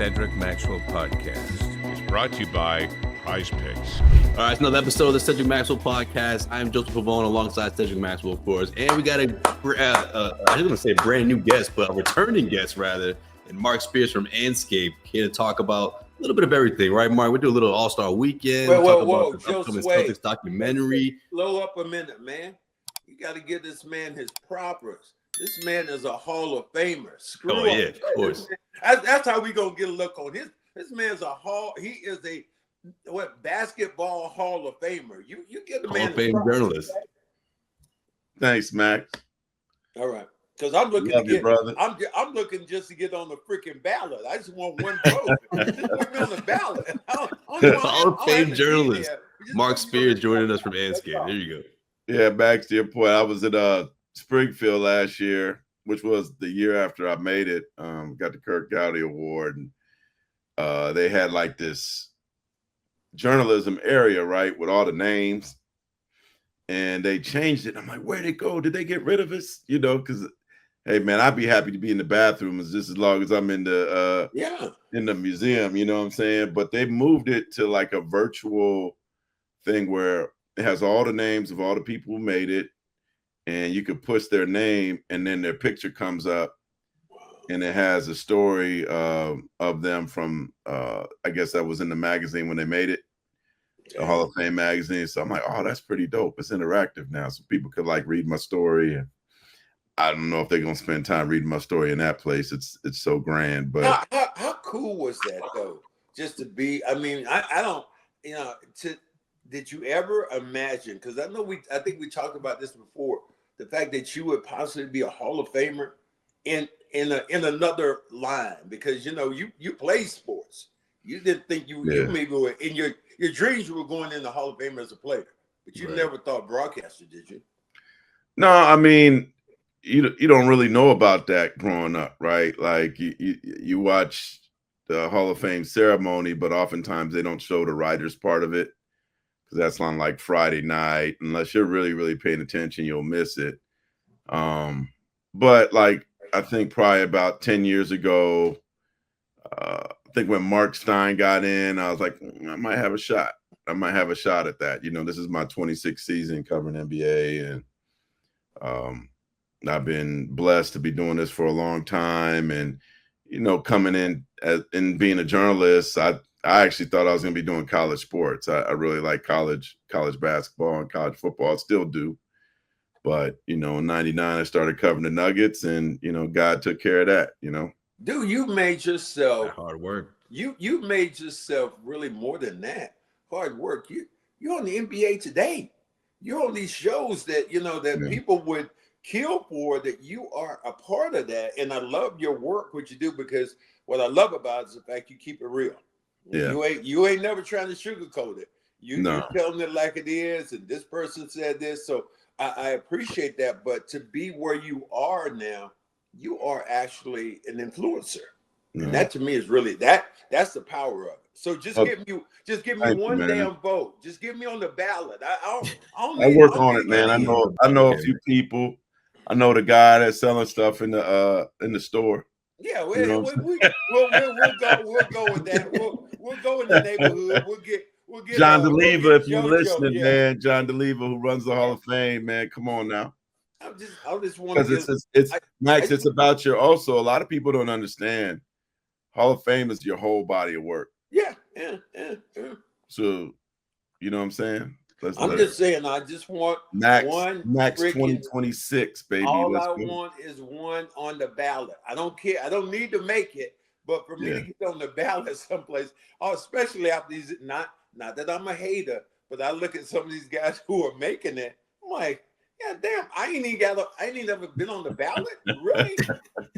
Cedric Maxwell podcast is brought to you by Prize Picks. All right, it's another episode of the Cedric Maxwell podcast. I'm Joseph Pavone alongside Cedric Maxwell, of course. And we got I was going to say a brand new guest, but a returning guest, rather, and Marc Spears from Andscape here to talk about a little bit of everything, right, Marc? We do a little All-Star weekend. Whoa, Joe Celtics documentary. Slow up a minute, man. You got to give this man his propers. This man is a Hall of Famer. Screw yeah, of course. That's how we gonna get a look on his. This man's a He is a basketball Hall of Famer. You get the Hall man of Fame journalist. Thanks, Max. All right, because I'm looking Love to get. you, brother. I'm looking just to get on the freaking ballot. I just want one vote. Just put me on the ballot. Hall of Fame journalist Marc Spears joining us from Andscape. There you go. Yeah, Max, to your point, I was at Springfield last year, which was the year after I made it. Got the Kirk Gowdy Award, and they had like this journalism area, right, with all the names, and they changed it. I'm like, where'd it go? Did they get rid of us? You know, because hey, man, I'd be happy to be in the bathroom just as long as I'm in the in the museum. You know what I'm saying? But they moved it to like a virtual thing where it has all the names of all the people who made it. And you could push their name, and then their picture comes up, and it has a story of them from, I guess that was in the magazine when they made it, the Hall of Fame magazine. So I'm like, oh, that's pretty dope. It's interactive now, so people could like read my story. And I don't know if they're gonna spend time reading my story in that place. It's so grand. But how cool was that though? Just to be, I mean, I don't, you know, did you ever imagine? Because I think we talked about this before. The fact that you would possibly be a Hall of Famer in another line, because you know you play sports. You didn't think you maybe were in your dreams you were going in the Hall of Fame as a player, but you never thought broadcaster, did you? No, I mean you don't really know about that growing up, right? Like you watch the Hall of Fame ceremony, but oftentimes they don't show the writers part of it. That's on like Friday night. Unless you're really, really paying attention, you'll miss it. But like, I think probably about 10 years ago, I think when Mark Stein got in, I was like, I might have a shot. I might have a shot at that. You know, this is my 26th season covering NBA, and I've been blessed to be doing this for a long time. And, you know, coming in and being a journalist, I actually thought I was going to be doing college sports. I really like college basketball and college football. I still do. But, you know, in 99, I started covering the Nuggets, and, you know, God took care of that, you know. Dude, you made yourself that hard work. You made yourself really more than that. Hard work. You're on the NBA Today. You're on these shows that, you know, that people would kill for, that you are a part of that. And I love your work, what you do, because what I love about it is the fact you keep it real. Yeah. You ain't never trying to sugarcoat it. You're telling it like it is, and this person said this. So I appreciate that. But to be where you are now, you are actually an influencer. And that to me is really that's the power of it. So just give me one damn vote. Just give me on the ballot. I work on it, man. I know a few people. I know the guy that's selling stuff in the store. Yeah, we'll go with that. We'll go in the neighborhood. We'll get John DeLeva, if you're listening, man. John DeLeva, who runs the Hall of Fame, man. Come on now. I just want to. It's about your. Also, a lot of people don't understand. Hall of Fame is your whole body of work. Yeah. So, you know what I'm saying? I'm just saying, I just want Max one. Max 2026, baby. All I want is one on the ballot. I don't care. I don't need to make it, but for me to get on the ballot someplace, especially after these, not that I'm a hater, but I look at some of these guys who are making it. I'm like, yeah, damn, I ain't never been on the ballot. Really?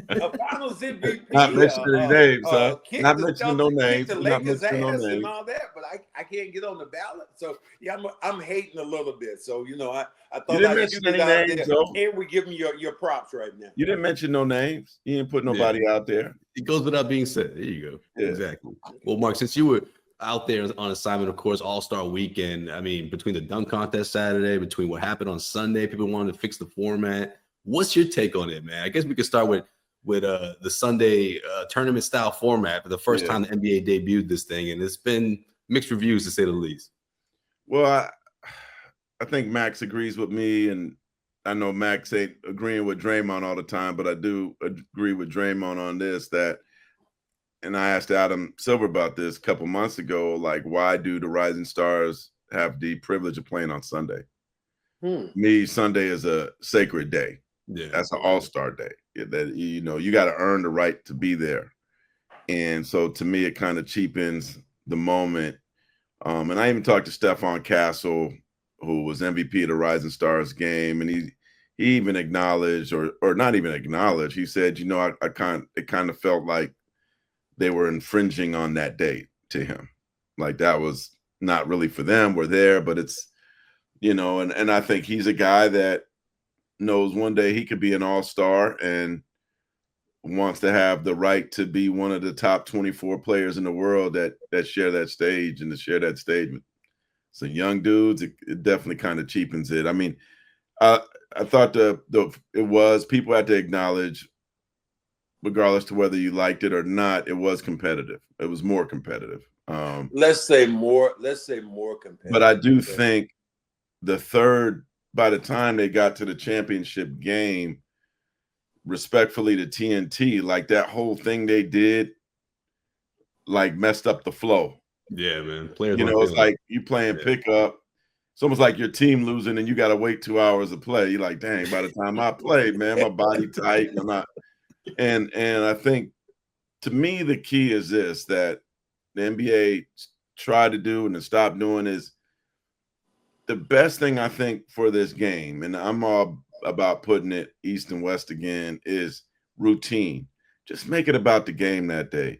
A finals MVP. Not mentioning names, huh? Not mentioning no names. The Lakers ass and all that, but I can't get on the ballot. So yeah, I'm hating a little bit. So you know, I thought I'd get it out there, and we give me your props right now. You didn't mention no names. You didn't put nobody out there. It goes without being said. There you go. Yeah. Exactly. Well, Marc, since you were out there on assignment, of course, All-Star Weekend. I mean, between the dunk contest Saturday, between what happened on Sunday, people wanted to fix the format. What's your take on it, man? I guess we could start with with the Sunday tournament style format for the first time the NBA debuted this thing, and it's been mixed reviews to say the least. Well, I think Max agrees with me, and I know Max ain't agreeing with Draymond all the time, but I do agree with Draymond on this, and I asked Adam Silver about this a couple months ago, like, why do the Rising Stars have the privilege of playing on Sunday? Me, Sunday is a sacred day. Yeah, that's an all-star day. That, you know, you got to earn the right to be there. And so to me, it kind of cheapens the moment. And I even talked to Stephon Castle, who was MVP of the Rising Stars game, and he even acknowledged, or not even acknowledged, he said, you know, it kind of felt like they were infringing on that day to him. Like that was not really for them. We're there, but it's, you know, and I think he's a guy that knows one day he could be an all-star and wants to have the right to be one of the top 24 players in the world that share that stage, and to share that stage with some young dudes, it definitely kind of cheapens it. I mean, I thought people had to acknowledge, regardless to whether you liked it or not, it was competitive. It was more competitive. Let's say more competitive. But I do think by the time they got to the championship game, respectfully to TNT, like that whole thing they did, like messed up the flow. Yeah, man. Players, you know, it's like you playing pickup. It's almost like your team losing and you got to wait 2 hours to play. You're like, dang, by the time I played, man, my body tight. I'm not. And I think, to me, the key is this, that the NBA tried to do and to stop doing is the best thing, I think, for this game, and I'm all about putting it east and west again, is routine. Just make it about the game that day.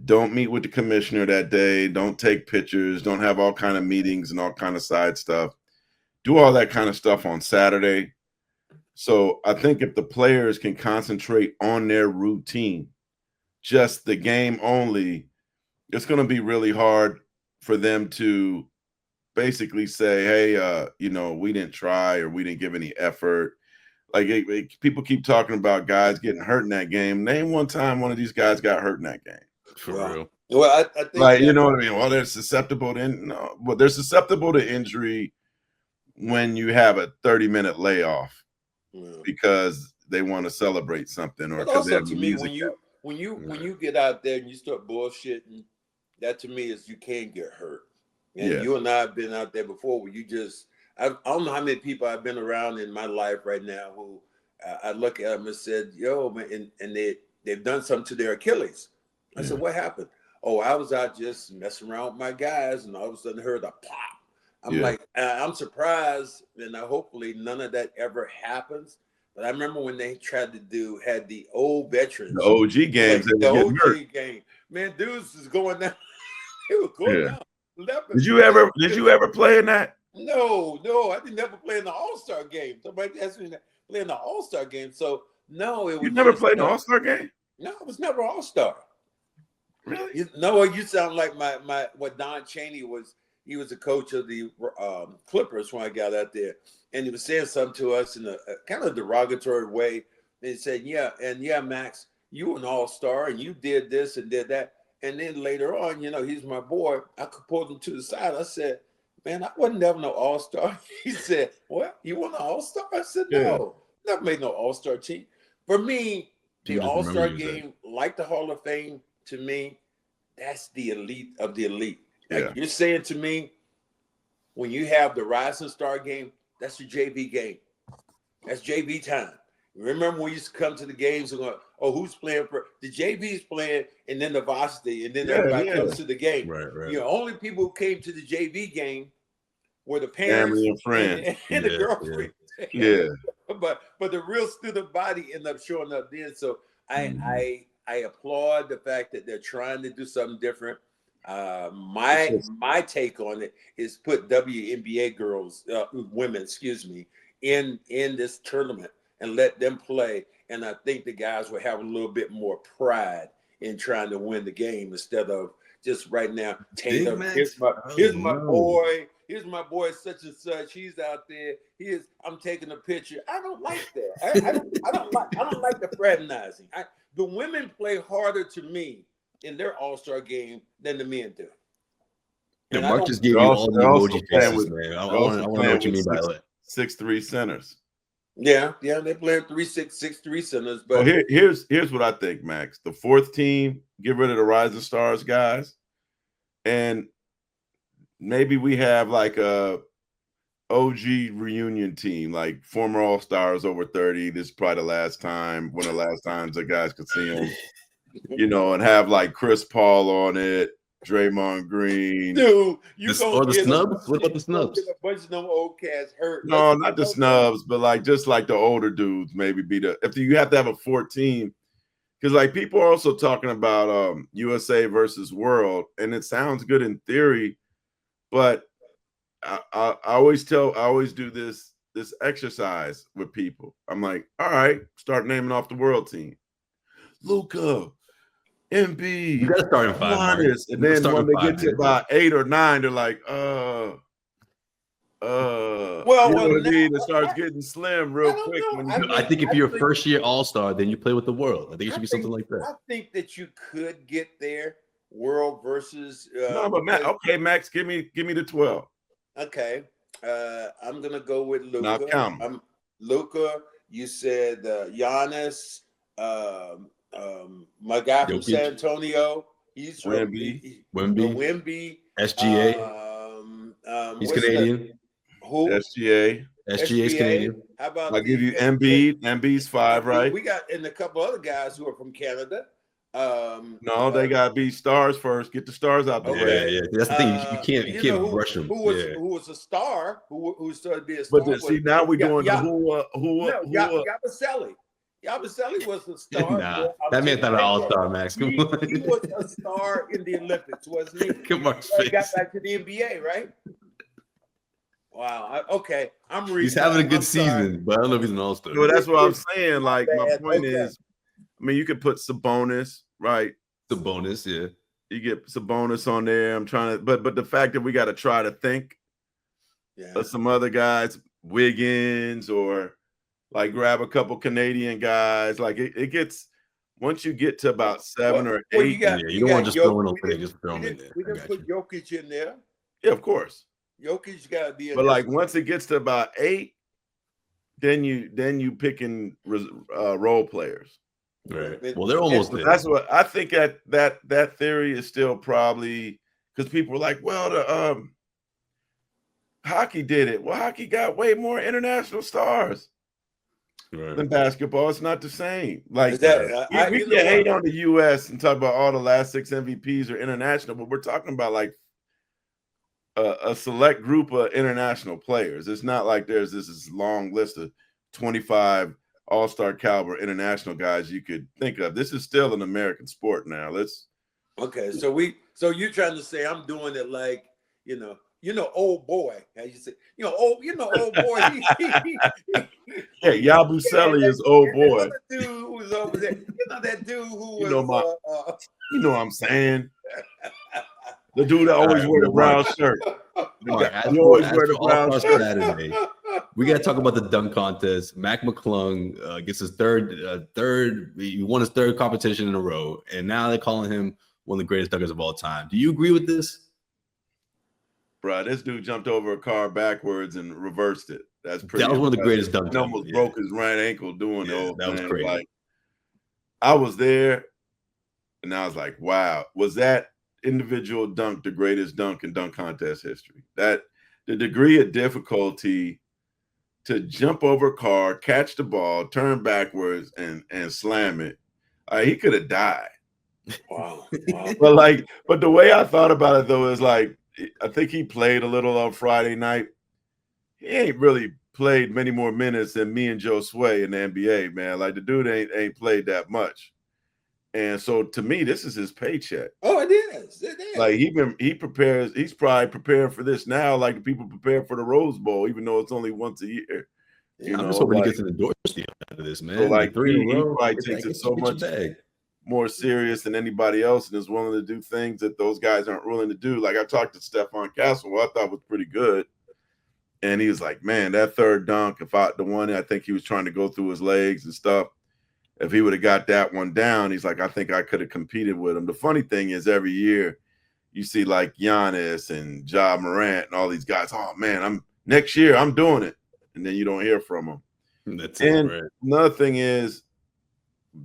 Don't meet with the commissioner that day. Don't take pictures. Don't have all kind of meetings and all kind of side stuff. Do all that kind of stuff on Saturday. So I think if the players can concentrate on their routine, just the game only, it's going to be really hard for them to basically say, hey, you know, we didn't try or we didn't give any effort. Like people keep talking about guys getting hurt in that game. Name one time one of these guys got hurt in that game. For real. Well, I think, like, you know what I mean? Well, they're susceptible to they're susceptible to injury when you have a 30-minute layoff because they want to celebrate something, or because also, to me, when you get out there and you start bullshitting, that to me is you can get hurt. And you and I have been out there before where you just, I don't know how many people I've been around in my life right now who I look at them and said, yo, man, and they've done something to their Achilles. I said, what happened? Oh, I was out just messing around with my guys, and all of a sudden I heard a pop. I'm like, I'm surprised, and hopefully none of that ever happens. But I remember when they had the old veterans. The OG games. The OG game. Man, dudes is going down. They were going down. Did you ever play in that? No, I didn't ever play in the All-Star game. Somebody asked me to play in the All-Star game. So no, it was. You never played in the All-Star game? No, it was never All-Star. Really? You sound like what Don Chaney was. He was the coach of the Clippers when I got out there, and he was saying something to us in a kind of derogatory way. And he said, "Yeah, Max, you were an all-star, and you did this and did that." And then later on, you know, he's my boy. I pulled him to the side. I said, "Man, I wasn't never no all-star." He said, "What? You want an all-star?" I said, "No, never made no all-star team." For me, the all-star game, like the Hall of Fame, to me, that's the elite of the elite. Like you're saying to me, when you have the Rising Star game, that's your JV game. That's JV time. Remember when we used to come to the games and go, oh, who's playing for the JV's playing, and then the varsity, and then everybody comes to the game. Right. You know, only people who came to the JV game were the parents, family and friends, and the girlfriend. But the real student body ended up showing up then. So I applaud the fact that they're trying to do something different. My take on it is put WNBA women, in this tournament and let them play. And I think the guys will have a little bit more pride in trying to win the game instead of just right now. Taylor, here's my boy. here's my boy such and such. He's out there. I'm taking a picture. I don't like that. I don't like the fraternizing. The women play harder to me in their All-Star game than the men do. Yeah, Marc just gave you all the emoji faces, man. I want to know what you mean by that. 6'3" centers. Yeah, they're playing 6'3" centers. But here's what I think, Max. The fourth team, get rid of the Rising Stars guys, and maybe we have like a OG reunion team, like former All-Stars over 30. This is probably the last time, one of the last times the guys could see them, and have like Chris Paul on it, Draymond Green. Dude, or the snubs? What about the snubs? A bunch of them old cats hurt. No, not the snubs, but like just like the older dudes, maybe if you have to have a 14. Because like people are also talking about USA versus World, and it sounds good in theory, but I always do this exercise with people. I'm like, all right, start naming off the world team. Luka, Embiid, you gotta start in 5. And then when they get to about 8 or 9, they're like, well, you know what I mean? It starts getting slim real quick. I think if you're a first-year All-Star, then you play with the world. I think it should be something like that. I think that you could get there, world versus. No, but Max, give me the 12. Okay, I'm gonna go with Luka. Now count 'em. Luka. You said Giannis. My guy from San Antonio. He's Wemby. SGA. He's Canadian. Who? SGA is Canadian. How about I give you Embiid? Embiid's 5, right? We got and a couple other guys who are from Canada. No, they gotta be stars first. Get the stars out there. Yeah. That's the thing. You can't rush them. Who was a star? Who started to be a star? But see, now we're doing who? Yabusele. Yabusele was a star. Nah, that man's not an All-Star, Max. Come on. He was a star in the Olympics, wasn't he? Come on, he got back to the NBA, right? Wow. Okay, I'm reading. He's having a good season, but I don't know if he's an All-Star. Well, that's what I'm saying. Like my point is, I mean, you could put Sabonis, right? Sabonis, yeah. You get Sabonis on there. I'm trying to, but the fact that we got to try to think of some other guys, Wiggins, or like grab a couple Canadian guys. Like it gets once you get to about 7 or 8. You don't want to just throw in a just throw him in there. We didn't put Jokic in there. Yeah, of course. Jokic got to be in but there. Like once it gets to about 8, then you picking role players. Right. Well, they're almost there. That's what I think. That theory is still probably because people are like, well, the hockey did it. Well, hockey got way more international stars than basketball. It's not the same. Like we can hate on the U.S. and talk about all the last 6 MVPs are international, but we're talking about like a select group of international players. It's not like there's this long list of 25 all-star caliber international guys you could think of. This is still an American sport now. Okay, so you're trying to say I'm doing it like old boy, as you say, old boy. Yeah, Yabusele is old boy. Dude who was over there, that dude who was. You know what I'm saying. The dude that always wear the brown shirt. You always wear the brown shirt. Saturday, we got to talk about the dunk contest. McClung gets his third. He won his third competition in a row, and now they're calling him one of the greatest dunkers of all time. Do you agree with this? Bro, this dude jumped over a car backwards and reversed it. That was one of the greatest dunks. He almost broke his right ankle doing it. That was crazy. Like, I was there, and I was like, wow, was that individual dunk the greatest dunk in dunk contest history? That the degree of difficulty to jump over a car, catch the ball, turn backwards, and slam it. He could have died. Wow. but the way I thought about it though is like, I think he played a little on Friday night. He ain't really played many more minutes than me and Joe Sway in the NBA, man. Like the dude ain't played that much. And so to me, this is his paycheck. Oh, it is. Like he prepares, he's probably preparing for this now, like the people prepare for the Rose Bowl, even though it's only once a year. I'm just hoping he gets an endorsement out of this, man. So like he probably takes it so much more serious than anybody else and is willing to do things that those guys aren't willing to do. Like I talked to Stephon Castle, who I thought was pretty good. And he was like, man, that third dunk, the one I think he was trying to go through his legs and stuff, if he would have got that one down, he's like, I think I could have competed with him. The funny thing is every year you see like Giannis and Ja Morant and all these guys, oh man, next year I'm doing it. And then you don't hear from them. That's and right. Another thing is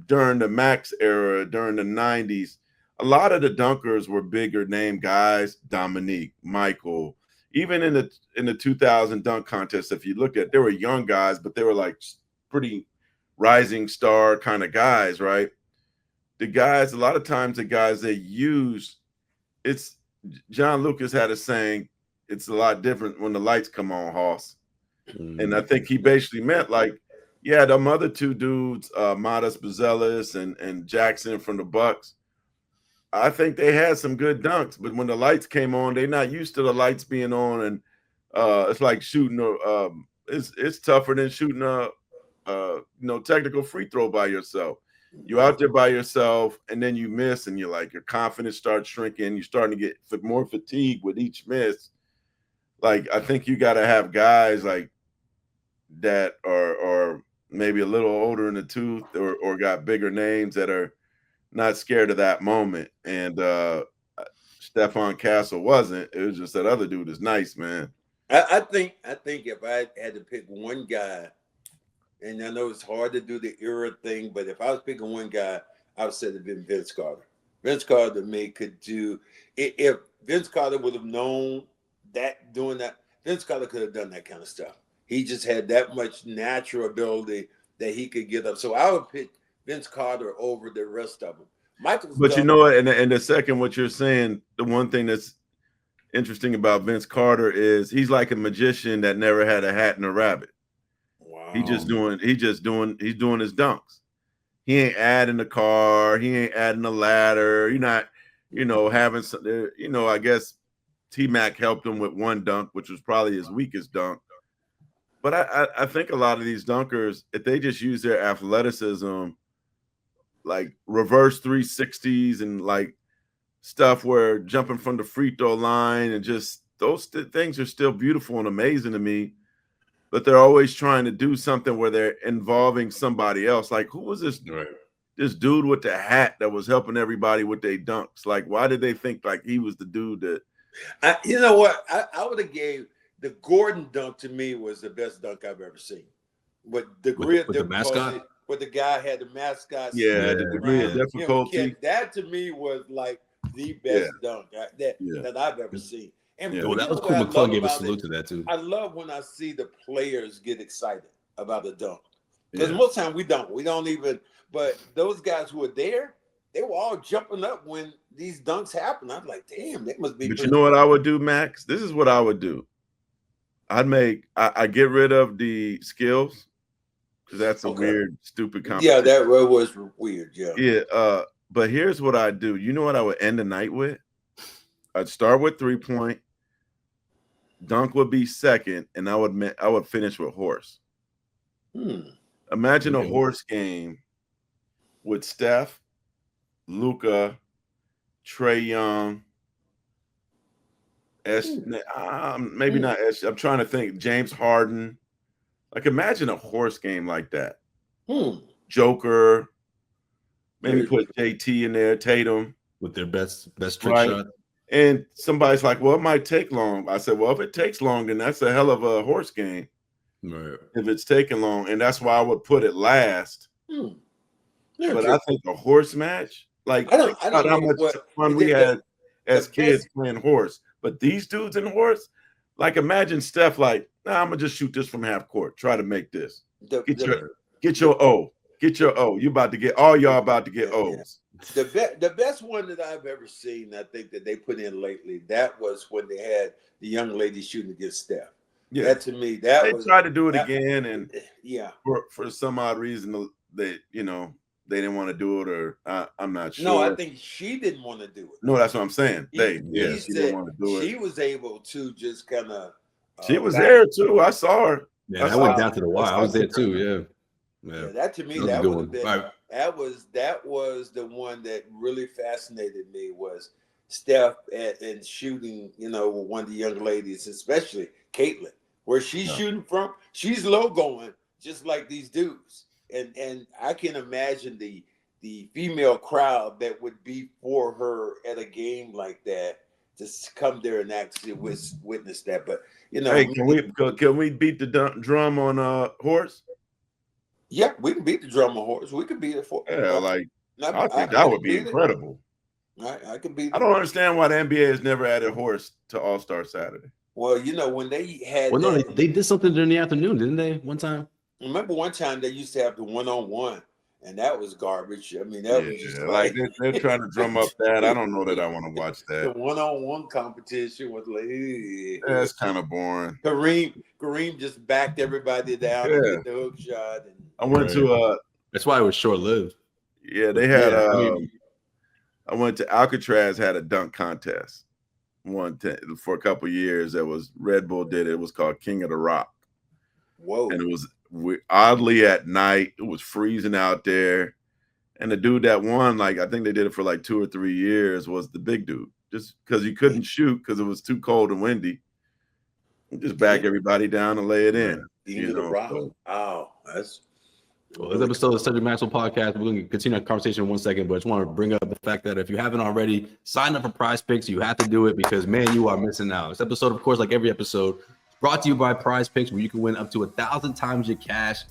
during the Max era, during the 90s, a lot of the dunkers were bigger name guys, Dominique, Michael, even in the 2000 dunk contest, if you look at, they were young guys, but they were like pretty rising star kind of guys, right? The guys, a lot of times the guys they use, it's John Lucas had a saying, it's a lot different when the lights come on, Hoss. And I think he basically meant like, yeah, them other two dudes, Modest Buzelis and Jackson from the Bucks, I think they had some good dunks, but when the lights came on, they're not used to the lights being on, and it's like shooting it's tougher than shooting a technical free throw by yourself. You're out there by yourself, and then you miss, and you're like, your confidence starts shrinking. You're starting to get more fatigue with each miss. Like, I think you got to have guys like that are maybe a little older in the tooth or got bigger names that are not scared of that moment. And Stephon Castle wasn't. It was just that other dude is nice, man. I think if I had to pick one guy, and I know it's hard to do the era thing, but if I was picking one guy, I would say it'd been Vince Carter. Vince Carter to me could do, if Vince Carter would have known that, doing that, Vince Carter could have done that kind of stuff. He just had that much natural ability that he could get up. So I would pick Vince Carter over the rest of them. But you know what? And the second, what you're saying, the one thing that's interesting about Vince Carter is he's like a magician that never had a hat and a rabbit. Wow. He's doing his dunks. He ain't adding a car. He ain't adding a ladder. You're not, having some, I guess T-Mac helped him with one dunk, which was probably his weakest dunk. But I think a lot of these dunkers, if they just use their athleticism, like reverse 360s and like stuff where jumping from the free throw line and just those things are still beautiful and amazing to me. But they're always trying to do something where they're involving somebody else. Like, who was this? Right. This dude with the hat that was helping everybody with their dunks? Like, why did they think like he was the dude that? You know what? I would have gave the Gordon dunk to me was the best dunk I've ever seen. With the mascot. Where the guy had the mascot. Yeah, the degree of difficulty. That to me was like the best dunk that I've ever seen. And that was cool. McClung gave a salute to that too. I love when I see the players get excited about the dunk. Because most time we don't even, but those guys who were there, they were all jumping up when these dunks happen. I'm like, damn, they must be. But you know what I would do, Max? This is what I would do. I get rid of the skills. That's a weird, stupid competition. Yeah, that was weird. Yeah. Yeah. But here's what I do. You know what I would end the night with? I'd start with 3-point. Dunk would be second, and I would finish with horse. Imagine a horse game with Steph, Luka, Trae Young, maybe not S. I'm trying to think. James Harden. Like, imagine a horse game like that. Joker. Maybe put JT in there, Tatum. With their best trick shot. And somebody's like, well, it might take long. I said, well, if it takes long, then that's a hell of a horse game. Right. If it's taking long. And that's why I would put it last. But I think a horse match, like, I don't know how much fun we had as kids playing horse. But these dudes in horse, like, imagine Steph like, I'm going to just shoot this from half court. Try to make this. Get your O. Get your O. Y'all about to get O's. The best one that I've ever seen, I think that they put in lately, that was when they had the young lady shooting against Steph. Yeah. That to me, they tried to do it again, and for some odd reason, they didn't want to do it, or I'm not sure. No, I think she didn't want to do it. No, that's what I'm saying. She didn't want to do it. She was able to just kind of. She was there too. I saw her. Yeah, I went down to the wire. I was there too. Yeah. Yeah, that to me, was a that good would one. have been Right. that was the one that really fascinated me was Steph and shooting, with one of the young ladies, especially Caitlin, where she's shooting from. She's low going, just like these dudes. And I can imagine the female crowd that would be for her at a game like that to come there and actually witness that. But Hey, can we beat the drum on horse? yeah, we can beat the drum on horse. We can beat it for. Yeah, I think I that would can be beat incredible. I can beat it. I don't understand why the NBA has never added horse to All-Star Saturday. Well, when they had Well, no, that, they did something during the afternoon, didn't they? One time. remember one time they used to have the one-on-one, and that was garbage. I mean, that was just like they're trying to drum up that. I don't know that I want to watch the that. one-on-one competition was like That's kind of boring. Kareem just backed everybody down and did the hook shot. And I went to That's why it was short lived. yeah, they had I went to Alcatraz, had a dunk contest for a couple years. That was Red Bull did it. It was called King of the Rock. Whoa! And it was oddly at night. It was freezing out there, and the dude that won, I think they did it for 2 or 3 years, was the big dude. Just because he couldn't shoot because it was too cold and windy, just back everybody down and lay it in. King of the Rock. Wow, that's. Well, this episode of the Cedric Maxwell podcast, we're going to continue our conversation in 1 second, but I just want to bring up the fact that if you haven't already signed up for Prize Picks, you have to do it because, man, you are missing out. This episode, of course, like every episode, is brought to you by Prize Picks, where you can win up to 1,000 times your cash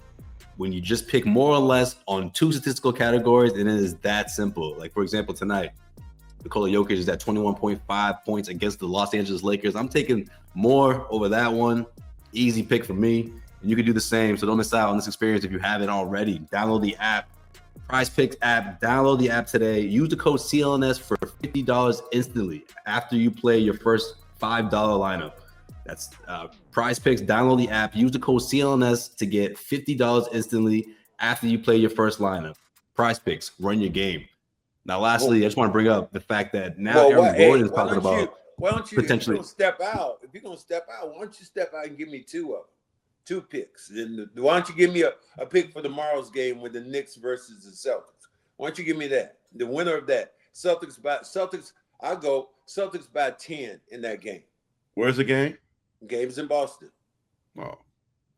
when you just pick more or less on 2 statistical categories, and it is that simple. Like, for example, tonight, Nikola Jokic is at 21.5 points against the Los Angeles Lakers. I'm taking more over that one. Easy pick for me. And you can do the same. So don't miss out on this experience if you haven't already. Download the app, Prize Picks app. Download the app today. Use the code CLNS for $50 instantly after you play your first $5 lineup. That's Prize Picks. Download the app. Use the code CLNS to get $50 instantly after you play your first lineup. Prize Picks. Run your game. Now, lastly, I just want to bring up the fact that now Aaron Gordon is talking about potentially. If you're going to step out, why don't you step out and give me 2 of them? 2 picks. Then why don't you give me a pick for tomorrow's game with the Knicks versus the Celtics? Why don't you give me that? The winner of that. I go Celtics by 10 in that game. Where's the game? Game's in Boston. Oh.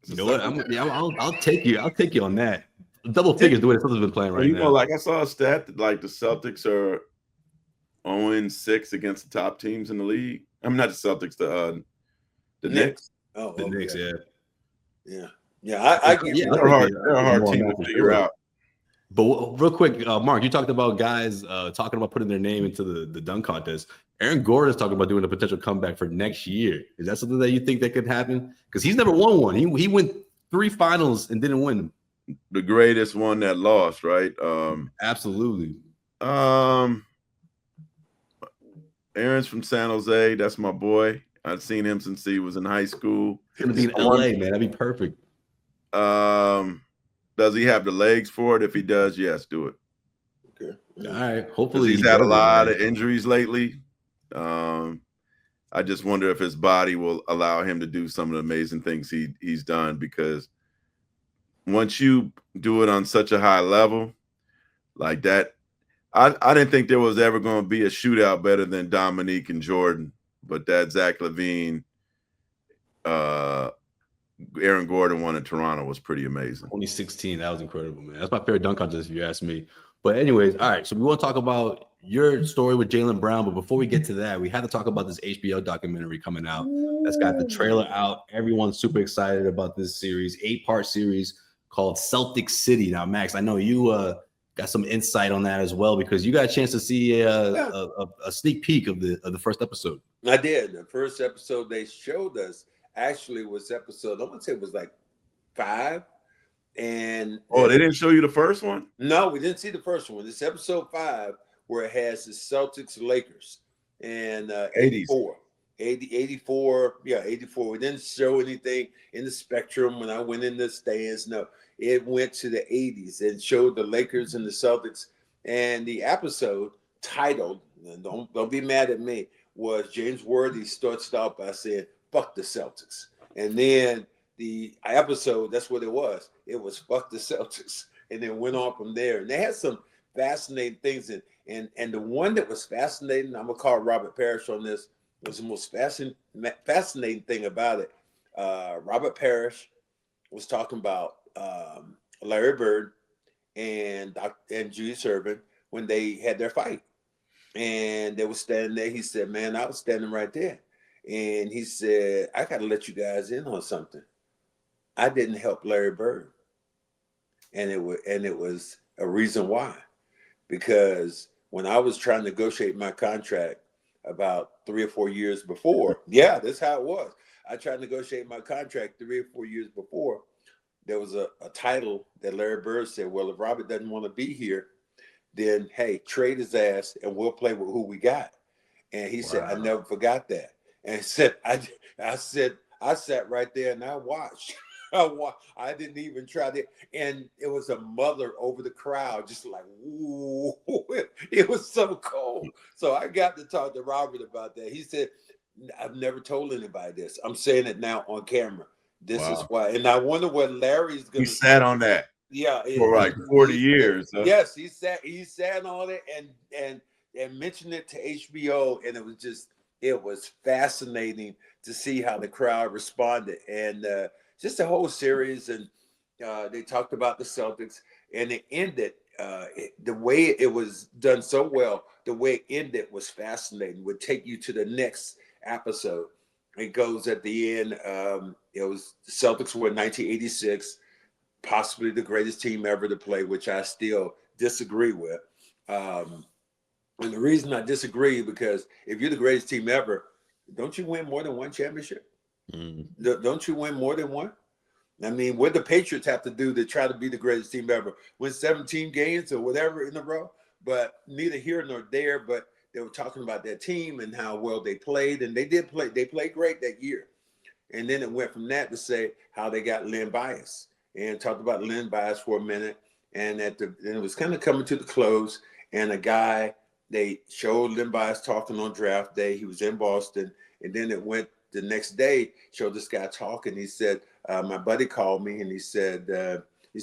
You know what? I'll take you. I'll take you on that. Double figures the way the Celtics been playing right now. I saw a stat that the Celtics are 0-6 against the top teams in the league. I mean, not the Celtics, the Knicks. Oh, the Knicks, yeah. Yeah. I get it. They're a hard team to figure out. But real quick, Mark, you talked about guys talking about putting their name into the dunk contest. Aaron Gordon is talking about doing a potential comeback for next year. Is that something that you think that could happen? Because he's never won one. He went 3 finals and didn't win. The greatest one that lost, right? Absolutely. Aaron's from San Jose. That's my boy. I've seen him since he was in high school. He's gonna be in LA, man. That'd be perfect. Does he have the legs for it? If he does, yes, do it. Okay. All right. Hopefully, he's had a lot of injuries lately. I just wonder if his body will allow him to do some of the amazing things he's done, because once you do it on such a high level like that, I didn't think there was ever going to be a shootout better than Dominique and Jordan, but that Zach LaVine, Aaron Gordon won in Toronto was pretty amazing. 2016, that was incredible, man. That's my favorite dunk contest, if you ask me. But anyways, all right, so we want to talk about your story with Jaylen Brown, but before we get to that, we had to talk about this HBO documentary coming out that's got the trailer out. Everyone's super excited about this series, 8-part series called Celtic City. Now, Max, I know you got some insight on that as well, because you got a chance to see a sneak peek of the first episode. I did. The first episode they showed us actually was episode, I want to say it was like 5. And they didn't show you the first one? No, we didn't see the first one. It's episode 5 where it has the Celtics Lakers and 84. 84. Yeah, 84. We didn't show anything in the spectrum when I went in the stands. No, it went to the 80s and showed the Lakers and the Celtics. And the episode titled, and don't be mad at me, was James Worthy starts off by saying, "Fuck the Celtics." And then the episode, that's what it was. It was fuck the Celtics, and then went on from there. And they had some fascinating things, and the one that was fascinating, I'm gonna call Robert Parrish on this, was the most fascinating thing about it. Robert Parrish was talking about Larry Bird and Julius Erving when they had their fight, and they were standing there. He said, "Man, I was standing right there," and he said, "I got to let you guys in on something. I didn't help Larry Bird, and it was a reason why, because when I was trying to negotiate my contract about 3 or 4 years before, yeah, that's how it was. I tried to negotiate my contract 3 or 4 years before. There was a title that Larry Bird said, well, if Robert doesn't want to be here, then, hey, trade his ass and we'll play with who we got." And he said, "I never forgot that." And he said, I sat right there and I watched. I didn't even try to. And it was a mother over the crowd, just like, ooh, it was so cold. So I got to talk to Robert about that. He said, "I've never told anybody this. I'm saying it now on camera. This is why." And I wonder what Larry's going to say. He sat on that. Yeah. For like 40 years. Huh? Yes, he sat on it and mentioned it to HBO. And it was fascinating to see how the crowd responded. And just the whole series. And they talked about the Celtics, and it ended. The way it was done so well, the way it ended was fascinating. Would take you to the next episode. It goes at the end. It was the Celtics were in 1986, possibly the greatest team ever to play, which I still disagree with. And the reason I disagree, because if you're the greatest team ever, don't you win more than one championship? Don't you win more than one? I mean, what the Patriots have to do to try to be the greatest team ever? Win 17 games or whatever in a row? But neither here nor there. But they were talking about their team and how well they played. And they did play. They played great that year. And then it went from that to say how they got Len Bias, and talked about Len Bias for a minute. And and it was kind of coming to the close. And a guy, they showed Len Bias talking on draft day. He was in Boston. And then it went the next day, showed this guy talking. He said, my buddy called me and he said,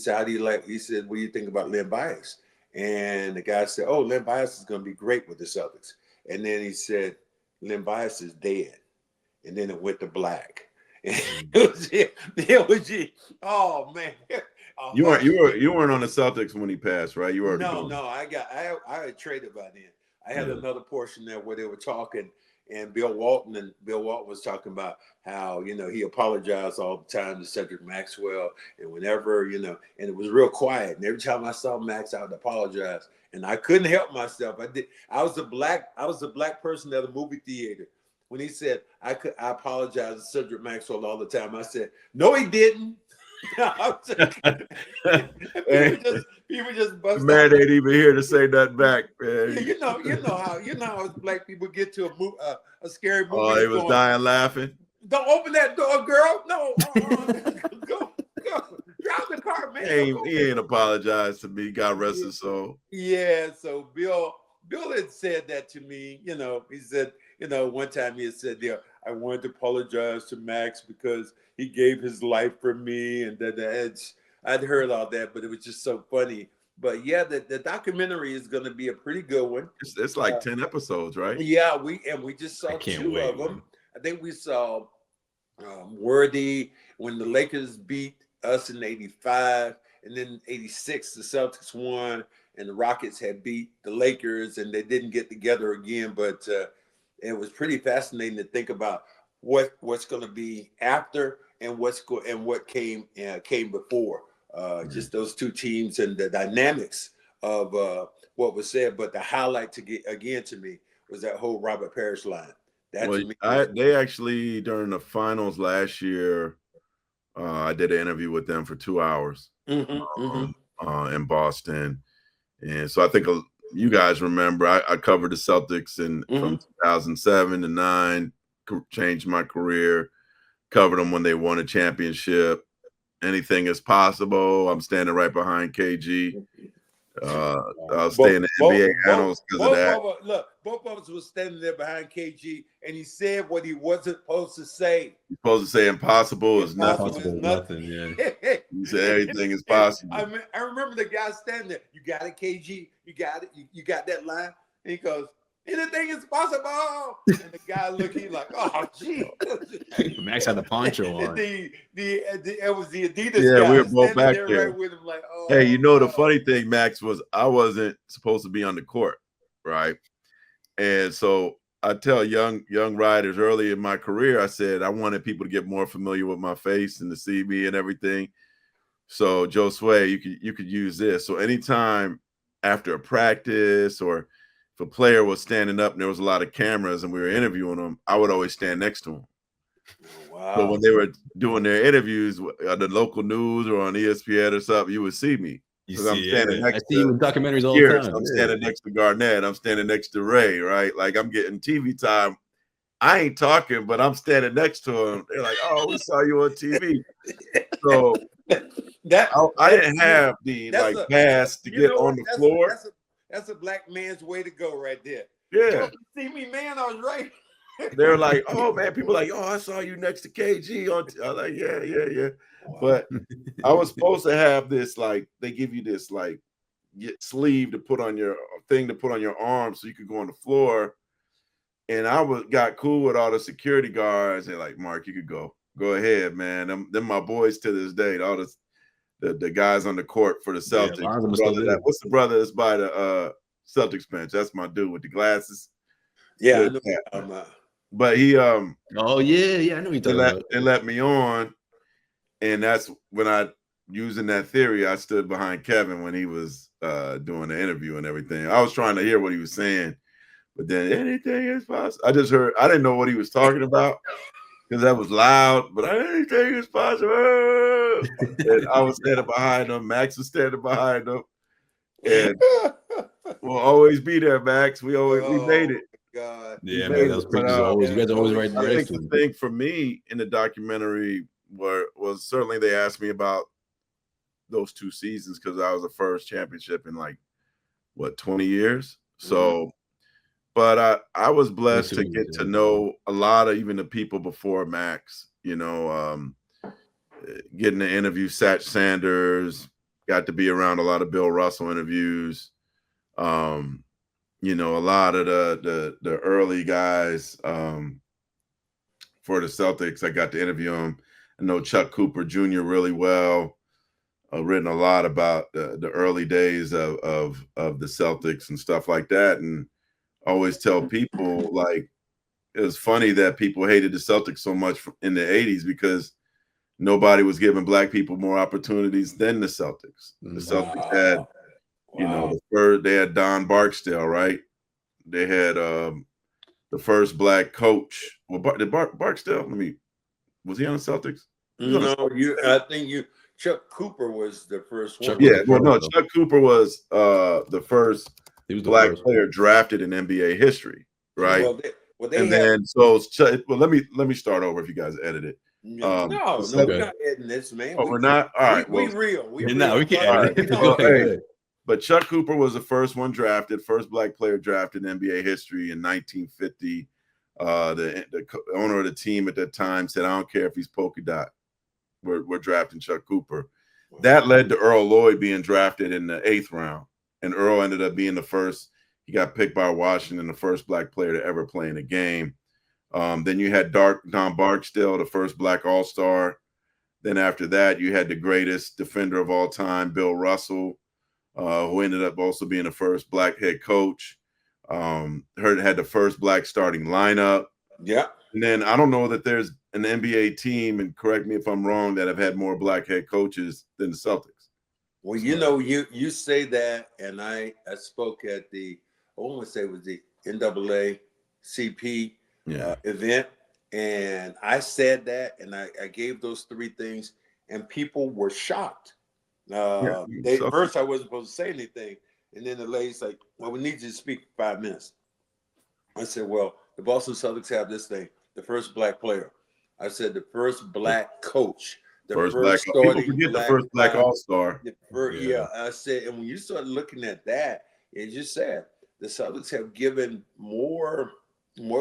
how do you like, he said, what do you think about Len Bias? And the guy said, oh, Len Bias is going to be great with the Celtics. And then he said, Len Bias is dead. And then it went to black. It was oh man. You weren't on the Celtics when he passed, right? You were no. I had traded by then. I had another portion there where they were talking, and Bill Walton was talking about how, he apologized all the time to Cedric Maxwell, and whenever, and it was real quiet. And every time I saw Max, I would apologize, and I couldn't help myself. I was a black person at a movie theater. When he said, I apologize to Cedric Maxwell all the time, I said, no, he didn't. People just bust man out. ain't even here to say nothing back, man. Yeah, you know how black people get to a scary movie. Oh, he was dying laughing. Don't open that door, girl. No, go. Drive the car, man. He ain't apologized to me. God rest his soul. Yeah, so Bill had said that to me. He said, one time he had said, I wanted to apologize to Max because he gave his life for me, and I'd heard all that, but it was just so funny. But yeah, the documentary is going to be a pretty good one. It's like 10 episodes, right? Yeah, we just saw 2 of them. I think we saw Worthy when the Lakers beat us in '85, and then '86 the Celtics won, and the Rockets had beat the Lakers, and they didn't get together again. But it was pretty fascinating to think about what's going to be after and what came before. Just those 2 teams and the dynamics of what was said. But the highlight to me was that whole Robert Parrish line. They actually, during the finals last year, I did an interview with them for 2 hours in Boston. And so I think you guys remember I covered the Celtics from 2007 to 2009, changed my career, covered them when they won a championship. Anything is possible. I'm standing right behind KG. I'll stay in the NBA annals because of that. Both of us was standing there behind KG, and he said what he wasn't supposed to say. You're supposed to say impossible is nothing. Possible is nothing. Yeah. You say everything is possible. I remember the guy standing there. You got it, KG. You got it. You got that line. And he goes, anything is possible. And the guy looked, he like, oh, gee. Max had the poncho on. It was the Adidas Yeah, guy we were both back there. right with him, like, oh, Hey, you know, the funny thing, Max, was I wasn't supposed to be on the court, right? And so I tell young riders early in my career, I said I wanted people to get more familiar with my face and to see me and everything. So Joe Sway, you could use this. So anytime after a practice or if a player was standing up and there was a lot of cameras and we were interviewing them, I would always stand next to him. Wow. So when they were doing their interviews on the local news or on ESPN or something, you would see me. You I'm standing next I see you in documentaries all the time. I'm standing next to Garnett. I'm standing next to Ray, right? Like I'm getting TV time. I ain't talking, but I'm standing next to him. They're like, "Oh, we saw you on TV." So I didn't have the pass to get on the floor. That's a black man's way to go, right there. Yeah, see me, man. I was right. They're like, "Oh man," people are like, "Oh, I saw you next to KG on." I'm like, "Yeah." Wow. But I was supposed to have this, like, they give you this like sleeve to put on your thing to put on your arm so you could go on the floor. And I got cool with all the security guards. They're like, Mark, you could go ahead, man. Them my boys to this day. All the guys on the court for the Celtics. Yeah, what's the brother that's by the Celtics bench? That's my dude with the glasses. Yeah, but he oh yeah, I know you talking about. They let me on, and that's when I using that theory. I stood behind Kevin when he was doing the interview and everything. I was trying to hear what he was saying. But then anything is possible. I just heard, I didn't know what he was talking about because that was loud, but anything is possible. And I was standing behind him. Max was standing behind him. And we'll always be there, Max. We made it. God. Yeah, man, those pictures are always, you guys are always right there. I think the thing for me in the documentary was certainly they asked me about those 2 seasons because I was the first championship in 20 years. So, but I was blessed to get to know a lot of even the people before Max, getting to interview Satch Sanders, got to be around a lot of Bill Russell interviews. A lot of the early guys for the Celtics, I got to interview them. I know Chuck Cooper Jr. really well. I've written a lot about the early days of the Celtics and stuff like that. And always tell people, it was funny that people hated the Celtics so much in the 80s because nobody was giving black people more opportunities than the Celtics. The Celtics had, they had Don Barksdale, right? They had the first black coach. Well, did Barksdale, was he on the Celtics? No, Chuck Cooper was the first one. Chuck Cooper was the first black player drafted in NBA history, right? Let me start over if you guys edit it. We're not editing this, man. We're not. All right, we real. We can't edit it. But Chuck Cooper was the first one drafted, first black player drafted in NBA history in 1950. The owner of the team at that time said, "I don't care if he's polka dot. We're drafting Chuck Cooper." That led to Earl Lloyd being drafted in the 8th round. And Earl ended up being the first. He got picked by Washington, the first black player to ever play in a game. Then you had Don Barksdale, the first black all-star. Then after that, you had the greatest defender of all time, Bill Russell, who ended up also being the first black head coach. Had the first black starting lineup. Yeah. And then I don't know that there's an NBA team, and correct me if I'm wrong, that have had more black head coaches than the Celtics. Well, you say that, and I spoke at I want to say it was the NAACP event, and I said that, and I gave those 3 things, and people were shocked. First, I wasn't supposed to say anything, and then the lady's like, "Well, we need you to speak for 5 minutes." I said, "Well, the Boston Celtics have this thing, the first black player." I said, "The first black coach, First black. People forget the first black All-Star. I said, and when you start looking at that, it just said the Celtics have given more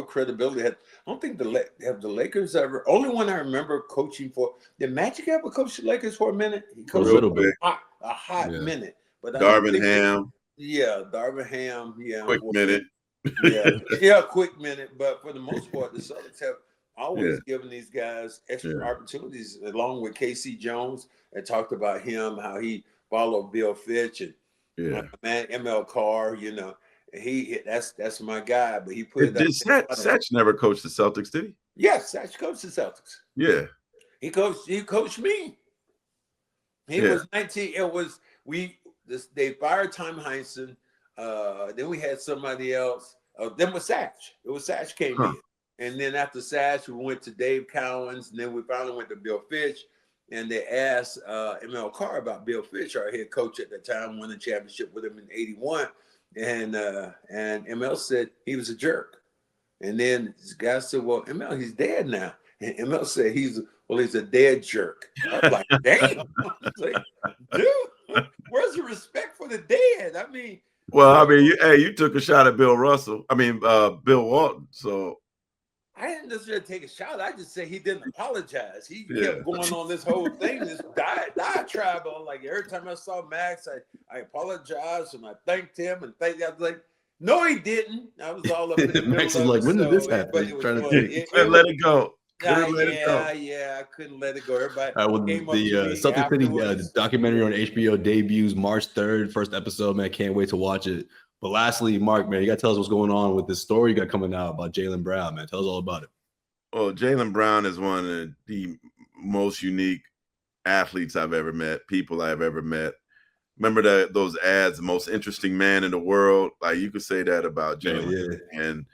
credibility. I don't think have the Lakers ever. Only one I remember coaching for. Did Magic ever coach the Lakers for a minute? He coached a little bit, a hot minute. But Darvin Ham. Darvin Ham. Yeah, quick minute. Quick minute. But for the most part, the Celtics have always given these guys extra opportunities, along with KC Jones, and talked about him, how he followed Bill Fitch and man ML Carr. That's my guy. But he put Satch never coached the Celtics, did he? Yes, Satch coached the Celtics. Yeah, he coached me. He was 19. They fired Tom Heinsohn. Then we had somebody else. Then was Satch. It was Satch came in. And then after Satch, we went to Dave Cowens. And then we finally went to Bill Fitch. And they asked ML Carr about Bill Fitch, our head coach at the time, won the championship with him in '81. And ML said he was a jerk. And then this guy said, well, ML, he's dead now. And ML said he's a dead jerk. I was like, damn. I was like, dude, where's the respect for the dead? I mean, you took a shot at Bill Walton. So I didn't necessarily take a shot. I just say he didn't apologize. He kept going on this whole thing, this diatribe. Like every time I saw Max, I apologized and I thanked him and I was like, no, he didn't. I was all up in the Max was like, when did this happen? Couldn't let it go. I couldn't let it go. Everybody the Celtic City documentary on HBO debuts March 3rd, first episode, man. Can't wait to watch it. But lastly, Marc, man, you got to tell us what's going on with this story you got coming out about Jaylen Brown, man. Tell us all about it. Well, Jaylen Brown is one of the most unique athletes I've ever met, people I've ever met. Remember those ads, the most interesting man in the world? Like, you could say that about Jaylen. And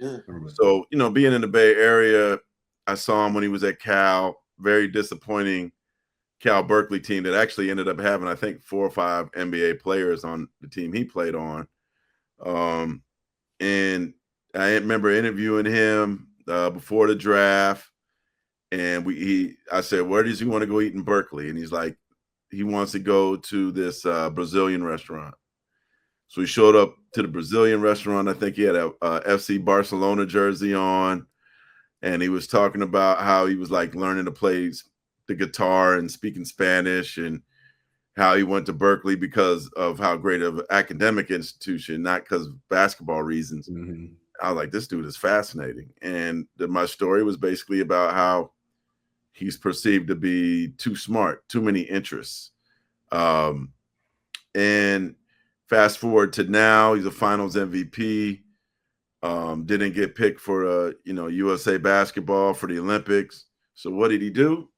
so, being in the Bay Area, I saw him when he was at Cal, very disappointing Cal Berkeley team that actually ended up having, I think, 4 or 5 NBA players on the team he played on. And I remember interviewing him before the draft, and I said, where does he want to go eat in Berkeley? And he's like, he wants to go to this Brazilian restaurant. So he showed up to the Brazilian restaurant. I think he had a FC Barcelona jersey on, and he was talking about how he was like learning to play the guitar and speaking Spanish, and how he went to Berkeley because of how great of an academic institution, not because of basketball reasons. Mm-hmm. I was like, this dude is fascinating. And my story was basically about how he's perceived to be too smart, too many interests. And fast forward to now, he's a finals MVP. Didn't get picked for USA basketball for the Olympics. So what did he do?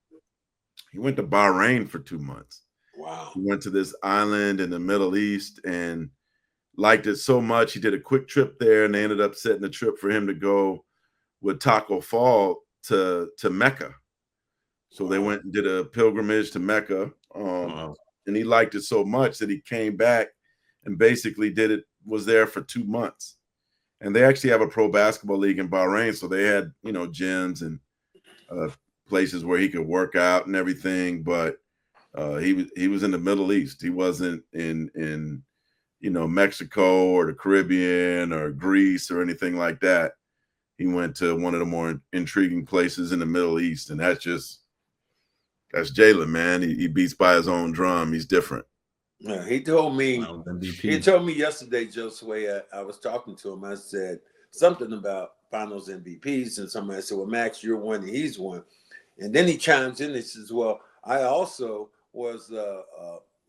He went to Bahrain for 2 months. Wow. He went to this island in the Middle East and liked it so much. He did a quick trip there, and they ended up setting a trip for him to go with Taco Fall to Mecca. So they went and did a pilgrimage to Mecca. And he liked it so much that he came back and basically was there for 2 months. And they actually have a pro basketball league in Bahrain. So they had, gyms and places where he could work out and everything. But he was in the Middle East. He wasn't in Mexico or the Caribbean or Greece or anything like that. He went to one of the more intriguing places in the Middle East, and that's Jaylen, man. He beats by his own drum. He's different. Yeah, he told me yesterday, Josue, I was talking to him. I said something about finals MVPs, and somebody said, well, Max, you're one and he's one. And then he chimes in and says, well, I also was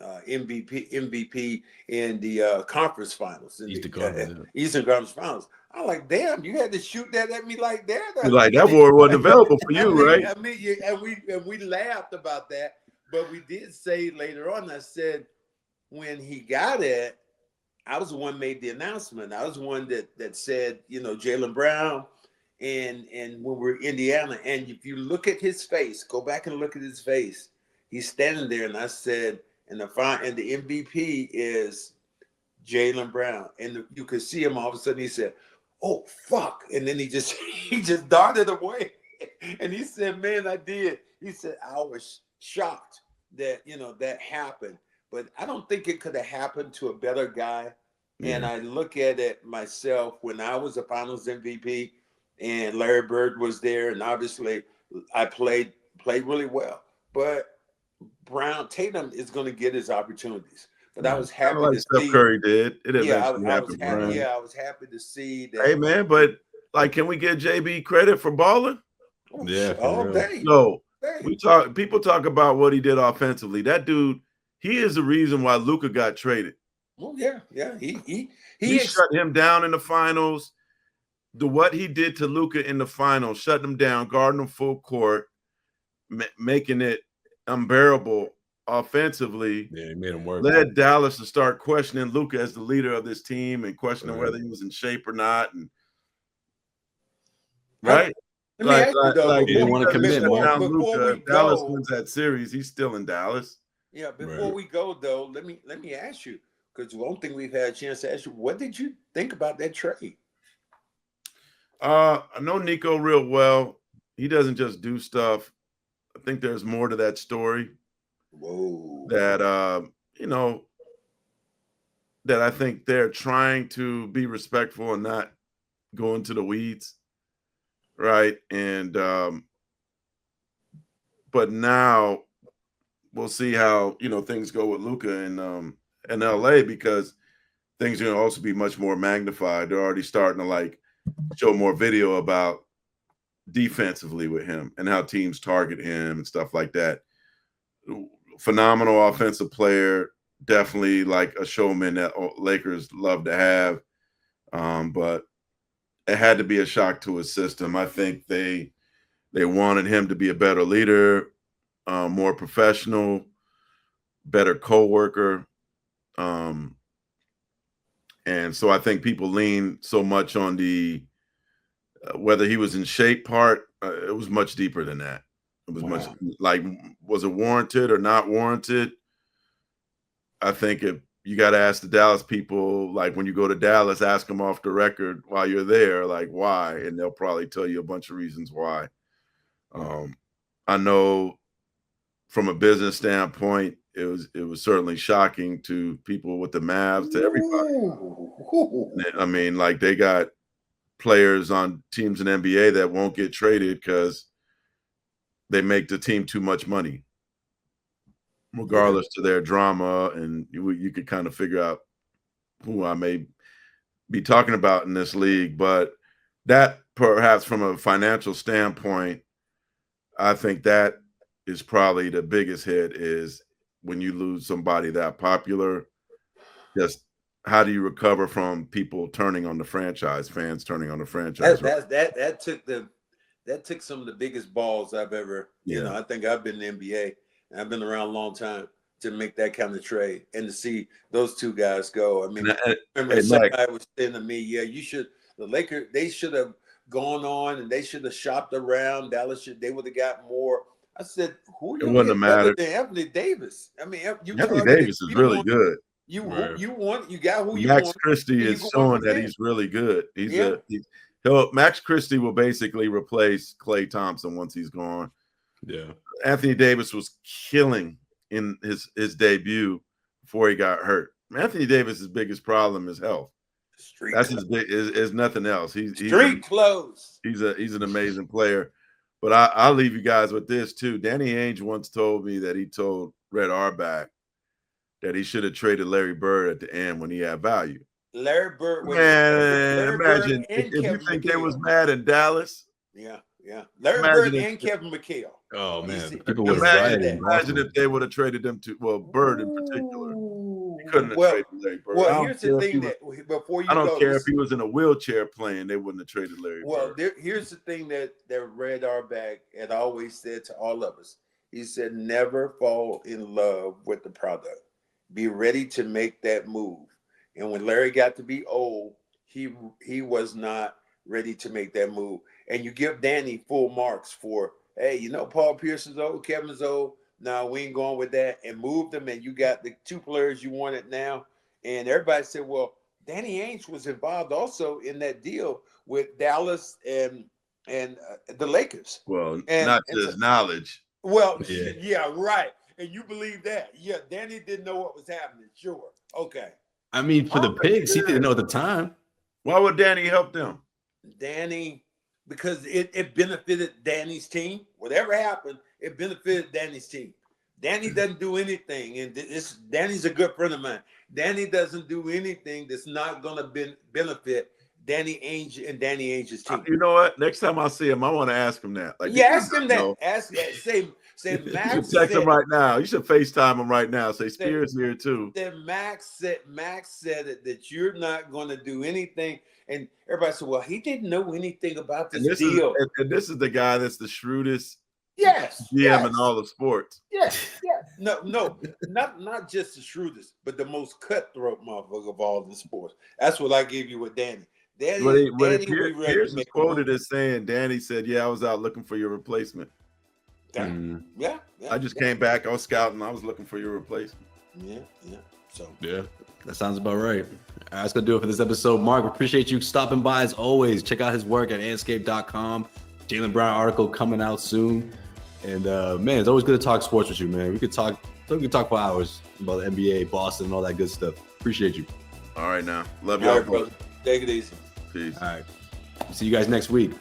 MVP in the conference finals, Eastern Conference Finals. I'm like, damn, you had to shoot that at me like that. Like that award wasn't available for you, right? I mean, and we laughed about that, but we did say later on. I said when he got it, I was the one made the announcement. I was the one that said, Jaylen Brown, and when we're in Indiana, and if you look at his face, go back and look at his face. He's standing there, and I said, and the MVP is Jaylen Brown, and you could see him all of a sudden. He said, "Oh fuck!" And then he just darted away, and he said, "Man, I did." He said, "I was shocked that that happened. But I don't think it could have happened to a better guy. Yeah. And I look at it myself when I was a Finals MVP, and Larry Bird was there, and obviously I played really well. But Tatum is going to get his opportunities. But I was happy like to Steph see. Curry did. It Yeah, eventually happened. I was happy to see that. Hey man, but like, can we give JB credit for balling? Yeah, all day. No, people talk about what he did offensively. That dude, he is the reason why Luka got traded. Oh yeah. He shut him down in the finals. What he did to Luka in the finals, shutting him down, guarding him full court, making it unbearable offensively. Yeah, he made him work. Led Dallas to start questioning Luka as the leader of this team and questioning whether he was in shape or not. And right? Let me ask you though, he didn't want to commit. Before we Dallas go, wins that series, he's still in Dallas. Yeah, before we go though, let me ask you, because one thing we've had a chance to ask you, what did you think about that trade? I know Nico real well. He doesn't just do stuff. I think there's more to that story. Whoa. That that I think they're trying to be respectful and not go into the weeds. Right. And but now we'll see how things go with Luka in LA, because things are going to also be much more magnified. They're already starting to show more video about defensively with him and how teams target him and stuff like that. Phenomenal offensive player, definitely like a showman that Lakers love to have. But it had to be a shock to his system. I think they wanted him to be a better leader, more professional, better co-worker. And so I think people lean so much on the whether he was in shape part. It was much deeper than that. It was much was it warranted or not warranted? I think if you got to ask the Dallas people, when you go to Dallas, ask them off the record while you're there, why, and they'll probably tell you a bunch of reasons why. I know from a business standpoint, it was certainly shocking to people with the Mavs, to everybody. I mean, they got players on teams in NBA that won't get traded because they make the team too much money, regardless to their drama. And you could kind of figure out who I may be talking about in this league. But that, perhaps from a financial standpoint, I think that is probably the biggest hit, is when you lose somebody that popular. Just how do you recover from people turning on the franchise, fans turning on the franchise? That took some of the biggest balls I've ever, I think I've been in the NBA and I've been around a long time to make that kind of trade and to see those two guys go. I mean, I remember somebody was saying to me, the Lakers, they should have gone on and they should have shopped around. They would have got more. I said, who are you? It wouldn't have mattered. Than Anthony Davis. I mean, Anthony Davis is really good. You got who you Max want. Christie is showing that he's really good. Max Christie will basically replace Klay Thompson once he's gone. Yeah. Anthony Davis was killing in his debut before he got hurt. Anthony Davis's biggest problem is health. That's his big is nothing else. He's street clothes. He's an amazing player. But I'll leave you guys with this too. Danny Ainge once told me that he told Red Auerbach that he should have traded Larry Bird at the end when he had value. Larry Bird. Imagine if you think they was mad in Dallas. Yeah. Larry Bird and Kevin McHale. Oh man, imagine if they would have traded them to Bird in particular. He couldn't have traded Larry Bird. Well, here's the thing before you go, I don't care if he was in a wheelchair playing, they wouldn't have traded Larry Bird. Well, here's the thing that Red Auerbach had always said to all of us. He said, never fall in love with the product. Be ready to make that move. And when Larry got to be old, he was not ready to make that move. And you give Danny full marks for, hey, Paul Pierce is old, Kevin's old. No, we ain't going with that. And moved them, and you got the two players you wanted now. And everybody said, well, Danny Ainge was involved also in that deal with Dallas and the Lakers. Well, not to his knowledge. Well, Yeah. yeah, right. And you believe that? Yeah, Danny didn't know what was happening. Sure. Okay. I mean, for the picks, he didn't know at the time. Why would Danny help them? Danny, because it benefited Danny's team. Whatever happened, it benefited Danny's team. Danny doesn't do anything, and Danny's a good friend of mine. Danny doesn't do anything that's not going to benefit Danny Ainge and Danny Ainge's team. You know what? Next time I see him, I want to ask him that. Like, Yeah, ask him that. know? Ask that. Say You Max. should text him right now. You should FaceTime him right now. Say Spears here too. Then Max said it, that you're not going to do anything, and everybody said, "Well, he didn't know anything about this deal." And this is the guy that's the shrewdest GM in all of sports. Yes. No, not just the shrewdest, but the most cutthroat motherfucker of all the sports. That's what I gave you with Danny. Danny, Pierce is quoted as saying, Danny said, "Yeah, I was out looking for your replacement." Yeah. I just came back. I was scouting. I was looking for your replacement. Yeah. So yeah, that sounds about right. That's gonna do it for this episode. Marc, appreciate you stopping by as always. Check out his work at Andscape.com. Jaylen Brown article coming out soon. And man, it's always good to talk sports with you, man. We could talk for hours about the NBA, Boston, and all that good stuff. Appreciate you. All right, now. Love all y'all. right, brother. Take it easy. Peace. All right. See you guys next week.